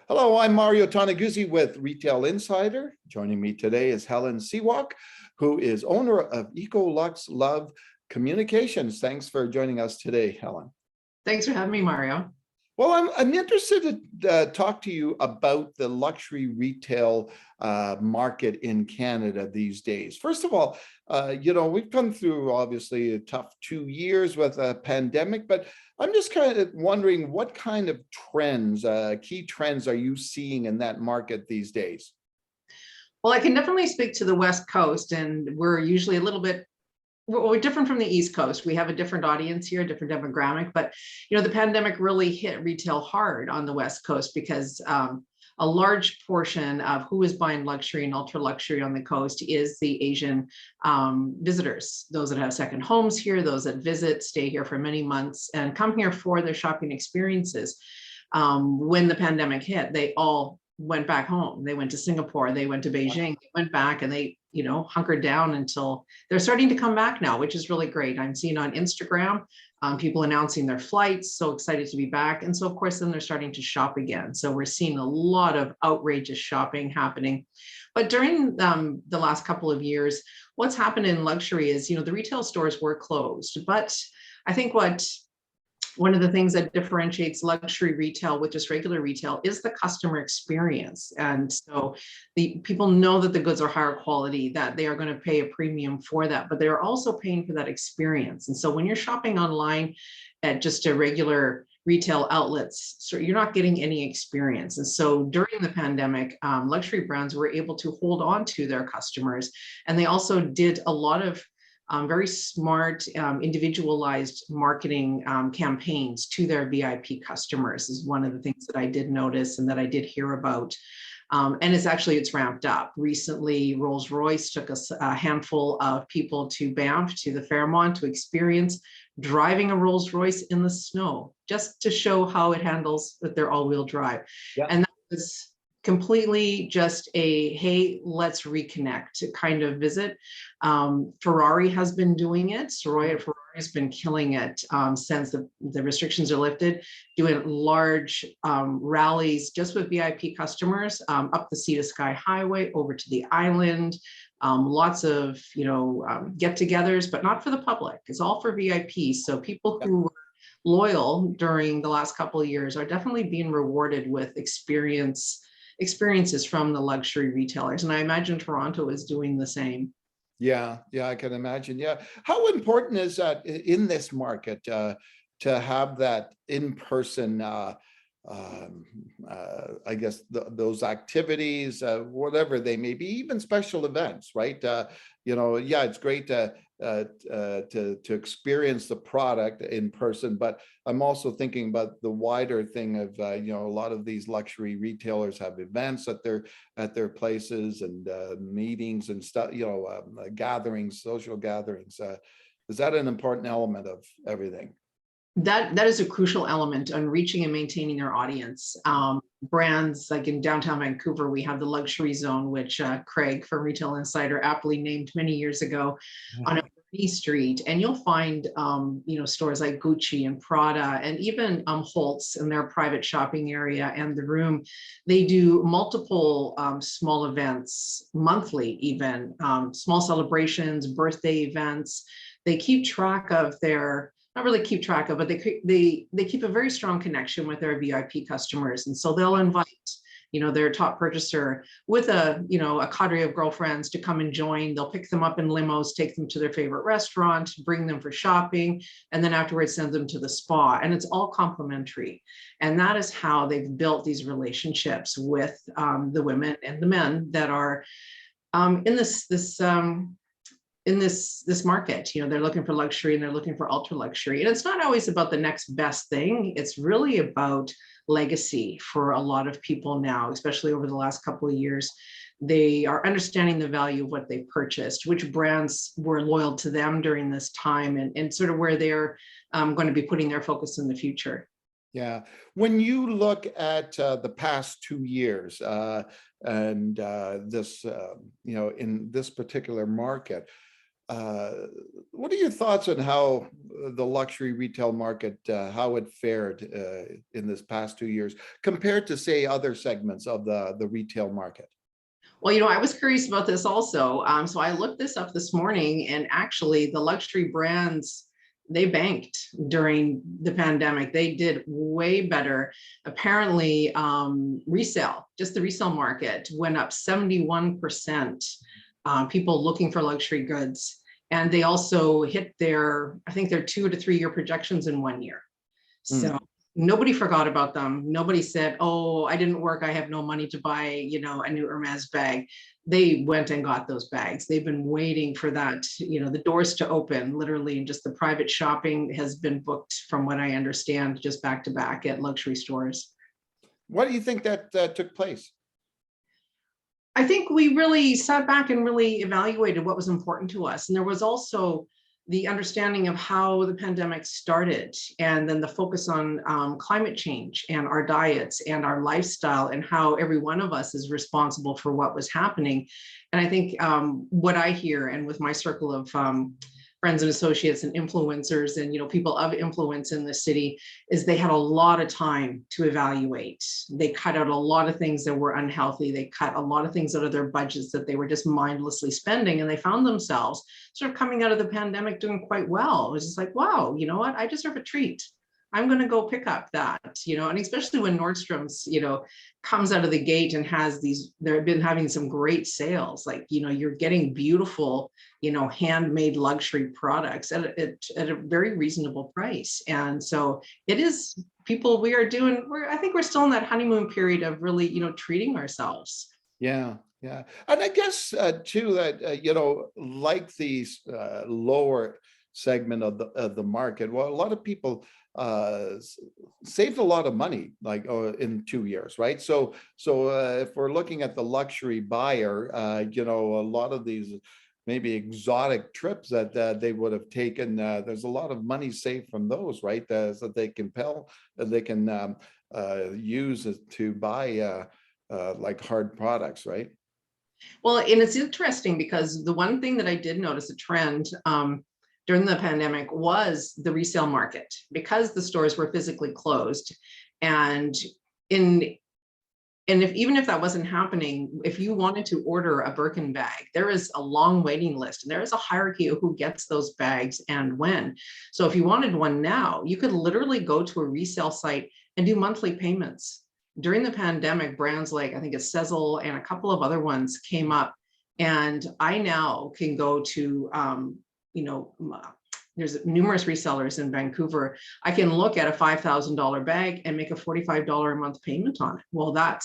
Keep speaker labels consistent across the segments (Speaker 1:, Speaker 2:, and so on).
Speaker 1: Hello, I'm Mario Toneguzzi with Retail Insider. Joining me today is Helen Siwak, who is owner of EcoLuxLuv Communications. Thanks for joining us today, Helen.
Speaker 2: Thanks for having me, Mario.
Speaker 1: Well, I'm interested to talk to you about the luxury retail market in Canada these days. First of all, we've come through obviously a tough 2 years with a pandemic, but I'm just kind of wondering what kind of trends, key trends are you seeing in that market these days?
Speaker 2: Well, I can definitely speak to the West Coast, and we're usually a little bit we're different from the East Coast. We have a different audience here, a different demographic, but the pandemic really hit retail hard on the West Coast because a large portion of who is buying luxury and ultra luxury on the coast is the Asian visitors, those that have second homes here, those that visit, stay here for many months and come here for their shopping experiences. When the pandemic hit, they all went back home. They went to Singapore, they went to Beijing, they went back and they hunkered down until they're starting to come back now, which is really great. I'm seeing on Instagram people announcing their flights, so excited to be back. And so of course, then they're starting to shop again. So we're seeing a lot of outrageous shopping happening. But during the last couple of years, what's happened in luxury is, the retail stores were closed. But I think one of the things that differentiates luxury retail with just regular retail is the customer experience. And so the people know that the goods are higher quality, that they are going to pay a premium for that, but they're also paying for that experience. And so when you're shopping online at just a regular retail outlets, so you're not getting any experience. And so during the pandemic, luxury brands were able to hold on to their customers. And they also did a lot of very smart, individualized marketing campaigns to their VIP customers is one of the things that I did notice and that I did hear about. And it's ramped up. Recently, Rolls-Royce took a handful of people to Banff, to the Fairmont, to experience driving a Rolls-Royce in the snow, just to show how it handles with their all-wheel drive. Yeah. And that was completely just a, hey, let's reconnect kind of visit. Ferrari has been doing it. Ferrari has been killing it since the restrictions are lifted, doing large rallies just with VIP customers up the Sea to Sky Highway over to the island. Lots of get-togethers, but not for the public. It's all for VIPs. So people who were loyal during the last couple of years are definitely being rewarded with experiences from the luxury retailers. And I imagine Toronto is doing the same.
Speaker 1: Yeah, I can imagine. Yeah. How important is that in this market to have that in-person, I guess, those activities, whatever they may be, even special events, right? It's great to experience the product in person, but I'm also thinking about the wider thing of a lot of these luxury retailers have events at their places and meetings and stuff, gatherings, social gatherings. Is that an important element of everything?
Speaker 2: That is a crucial element on reaching and maintaining their audience. Brands like in downtown Vancouver, we have the luxury zone, which Craig from Retail Insider aptly named many years ago on E Street. And you'll find, stores like Gucci and Prada and even Holtz in their private shopping area and the Room. They do multiple small events monthly, even small celebrations, birthday events. They keep track of not really keep track of, but they keep a very strong connection with their VIP customers. And so they'll invite, their top purchaser with a cadre of girlfriends to come and join. They'll pick them up in limos, take them to their favorite restaurant, bring them for shopping, and then afterwards send them to the spa. And it's all complimentary. And that is how they've built these relationships with the women and the men that are in this market. They're looking for luxury and they're looking for ultra luxury. And it's not always about the next best thing. It's really about legacy for a lot of people now, especially over the last couple of years. They are understanding the value of what they purchased, which brands were loyal to them during this time, and sort of where they're going to be putting their focus in the future.
Speaker 1: Yeah. When you look at the past 2 years and this, in this particular market, uh, what are your thoughts on how the luxury retail market, how it fared in this past 2 years compared to, say, other segments of the retail market?
Speaker 2: Well, I was curious about this also. So I looked this up this morning, and actually, the luxury brands, they banked during the pandemic. They did way better. Apparently, resale, just the resale market, went up 71%. People looking for luxury goods, and they also hit I think their 2 to 3 year projections in 1 year.
Speaker 1: Hmm.
Speaker 2: So nobody forgot about them. Nobody said, "Oh, I didn't work. I have no money to buy, a new Hermes bag." They went and got those bags. They've been waiting for that, the doors to open, literally, and just the private shopping has been booked, from what I understand, just back to back at luxury stores.
Speaker 1: Why do you think that took place?
Speaker 2: I think we really sat back and really evaluated what was important to us. And there was also the understanding of how the pandemic started, and then the focus on climate change and our diets and our lifestyle, and how every one of us is responsible for what was happening. And I think what I hear, and with my circle of friends and associates and influencers and people of influence in the city, is they had a lot of time to evaluate. They cut out a lot of things that were unhealthy. They cut a lot of things out of their budgets that they were just mindlessly spending, and they found themselves sort of coming out of the pandemic doing quite well. It was just like, wow, you know what, I deserve a treat. I'm going to go pick up that, and especially when Nordstrom's, comes out of the gate and has they've been having some great sales. Like, you're getting beautiful, handmade luxury products at a very reasonable price. And so it is people I think we're still in that honeymoon period of really, treating ourselves.
Speaker 1: Yeah, yeah. And I guess too that like these lower segment of the market, well, a lot of people saved a lot of money, like in 2 years, right? So if we're looking at the luxury buyer, a lot of these maybe exotic trips that they would have taken, there's a lot of money saved from those, right? So they can use it to buy like hard products, right?
Speaker 2: Well, and it's interesting because the one thing that I did notice a trend during the pandemic was the resale market, because the stores were physically closed. And in and if even if that wasn't happening, if you wanted to order a Birkin bag, there is a long waiting list, and there is a hierarchy of who gets those bags and when. So if you wanted one now, you could literally go to a resale site and do monthly payments. During the pandemic, brands like, I think it's Sezzle and a couple of other ones came up, and I now can go to there's numerous resellers in Vancouver. I can look at a $5,000 bag and make a $45 a month payment on it. Well, that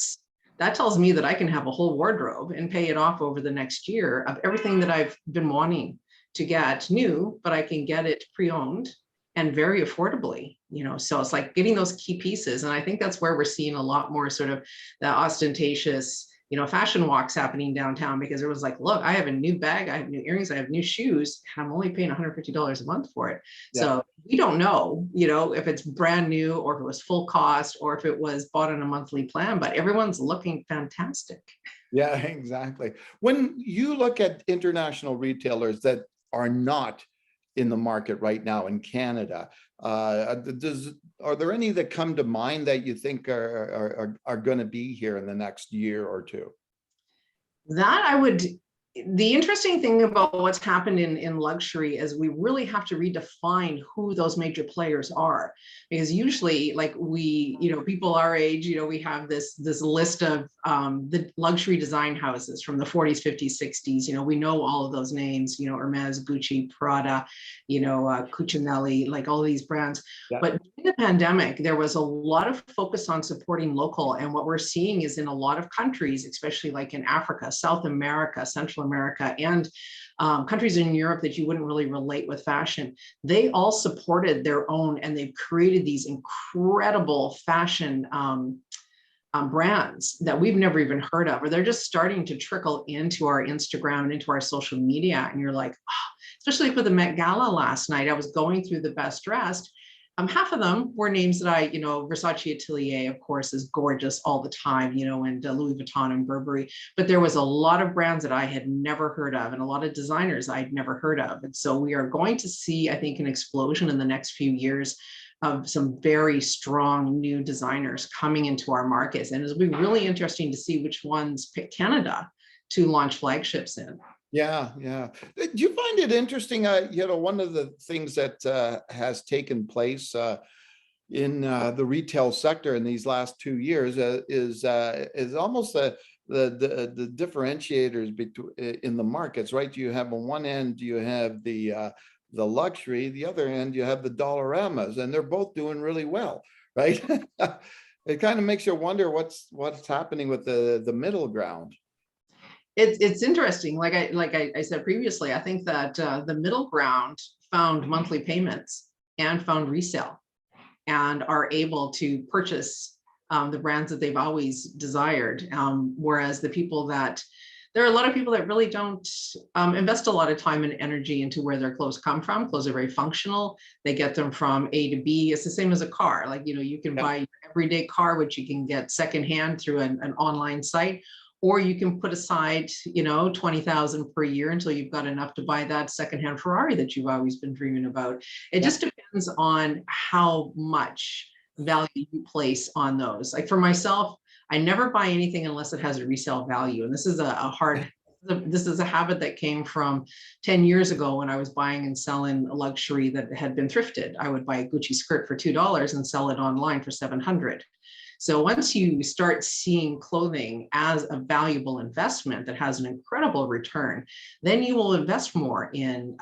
Speaker 2: tells me that I can have a whole wardrobe and pay it off over the next year of everything that I've been wanting to get new, but I can get it pre-owned and very affordably. So it's like getting those key pieces. And I think that's where we're seeing a lot more sort of the ostentatious, fashion walks happening downtown, because it was like, look, I have a new bag, I have new earrings, I have new shoes, and I'm only paying $150 a month for it.
Speaker 1: Yeah.
Speaker 2: So we don't know, if it's brand new or if it was full cost or if it was bought on a monthly plan, but everyone's looking fantastic.
Speaker 1: Yeah, exactly. When you look at international retailers that are not in the market right now in Canada, are there any that come to mind that you think are going to be here in the next year or two?
Speaker 2: The interesting thing about what's happened in luxury is we really have to redefine who those major players are, because usually, like, people our age, we have this list of the luxury design houses from the 40s, 50s, 60s. We know all of those names, Hermes, Gucci, Prada, Cucinelli, like all these brands.
Speaker 1: Yeah.
Speaker 2: But in the pandemic, there was a lot of focus on supporting local. And what we're seeing is in a lot of countries, especially like in Africa, South America, Central America, and countries in Europe that you wouldn't really relate with fashion, they all supported their own, and they've created these incredible fashion brands that we've never even heard of, or they're just starting to trickle into our Instagram and into our social media. And you're like, oh, especially for the Met Gala last night, I was going through the best dressed, Half of them were names that Versace Atelier, of course, is gorgeous all the time, and Louis Vuitton and Burberry. But there was a lot of brands that I had never heard of and a lot of designers I'd never heard of. And so we are going to see, I think, an explosion in the next few years of some very strong new designers coming into our markets. And it'll be really interesting to see which ones pick Canada to launch flagships in.
Speaker 1: Yeah, yeah. Do you find it interesting? One of the things that has taken place in the retail sector in these last 2 years is almost the differentiators between in the markets, right? You have on one end you have the luxury, the other end you have the Dollaramas, and they're both doing really well, right? It kind of makes you wonder what's happening with the middle ground.
Speaker 2: It's interesting. Like I said previously, I think that the middle ground found monthly payments and found resale and are able to purchase the brands that they've always desired. Whereas there are a lot of people that really don't invest a lot of time and energy into where their clothes come from. Clothes are very functional. They get them from A to B. It's the same as a car. Like, you can buy your everyday car, which you can get secondhand through an online site, or you can put aside, $20,000 per year until you've got enough to buy that secondhand Ferrari that you've always been dreaming about. It just depends on how much value you place on those. Like for myself, I never buy anything unless it has a resale value. And this is this is a habit that came from 10 years ago when I was buying and selling a luxury that had been thrifted. I would buy a Gucci skirt for $2 and sell it online for $700. So once you start seeing clothing as a valuable investment that has an incredible return, then you will invest more in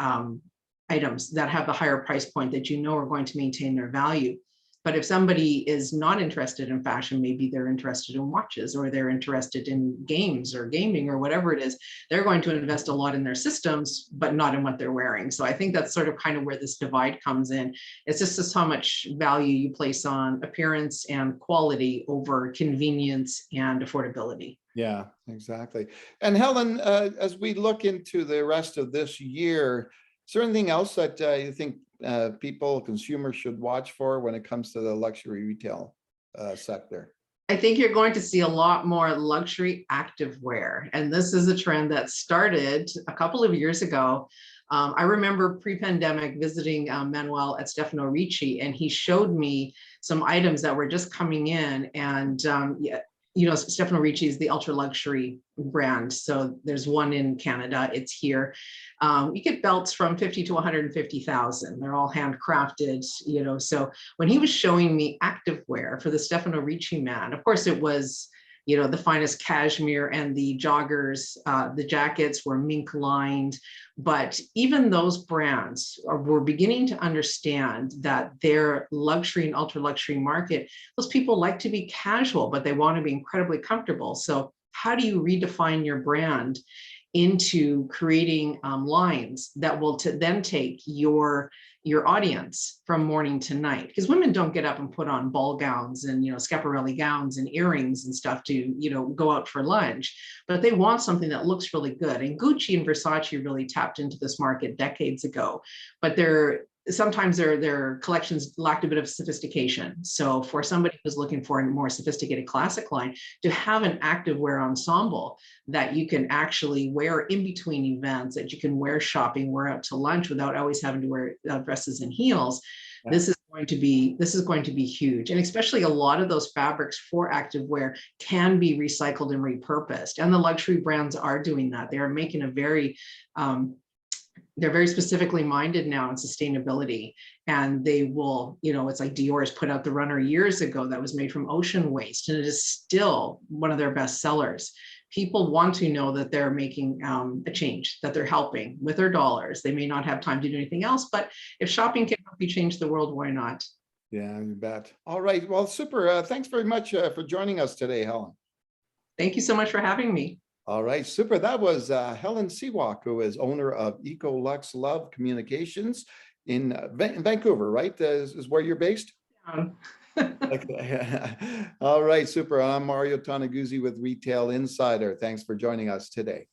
Speaker 2: items that have the higher price point that are going to maintain their value. But if somebody is not interested in fashion, maybe they're interested in watches, or they're interested in games or gaming or whatever it is, they're going to invest a lot in their systems, but not in what they're wearing. So I think that's sort of kind of where this divide comes in. It's just how much value you place on appearance and quality over convenience and affordability.
Speaker 1: Yeah, exactly. And Helen, as we look into the rest of this year, is there anything else that you think consumers should watch for when it comes to the luxury retail sector?
Speaker 2: I think you're going to see a lot more luxury activewear. And this is a trend that started a couple of years ago. I remember pre-pandemic visiting Manuel at Stefano Ricci, and he showed me some items that were just coming in. And Stefano Ricci is the ultra luxury brand. So there's one in Canada, it's here. You get belts from 50 to 150,000. They're all handcrafted, So when he was showing me activewear for the Stefano Ricci man, of course it was, the finest cashmere, and the joggers, the jackets were mink lined. But even those brands were beginning to understand that their luxury and ultra luxury market, those people like to be casual, but they want to be incredibly comfortable. So how do you redefine your brand into creating lines that will then take your audience from morning to night? Because women don't get up and put on ball gowns and Schiaparelli gowns and earrings and stuff to go out for lunch, but they want something that looks really good. And Gucci and Versace really tapped into this market decades ago, but sometimes their collections lacked a bit of sophistication. So for somebody who's looking for a more sophisticated classic line, to have an activewear ensemble that you can actually wear in between events, that you can wear shopping, wear out to lunch without always having to wear dresses and heels, this is going to be huge. And especially a lot of those fabrics for activewear can be recycled and repurposed. And the luxury brands are doing that. They are making they're very specifically minded now in sustainability, and they will, it's like Dior's put out the runner years ago that was made from ocean waste, and it is still one of their best sellers. People want to know that they're making a change, that they're helping with their dollars. They may not have time to do anything else, but if shopping can help you change the world, why not?
Speaker 1: Yeah, you bet. All right. Well, super. Thanks very much for joining us today, Helen.
Speaker 2: Thank you so much for having me.
Speaker 1: All right, super. That was Helen Siwak, who is owner of EcoLuxLuv Communications in Vancouver, right? Is where you're based? Okay. All right, super. I'm Mario Toneguzzi with Retail Insider. Thanks for joining us today.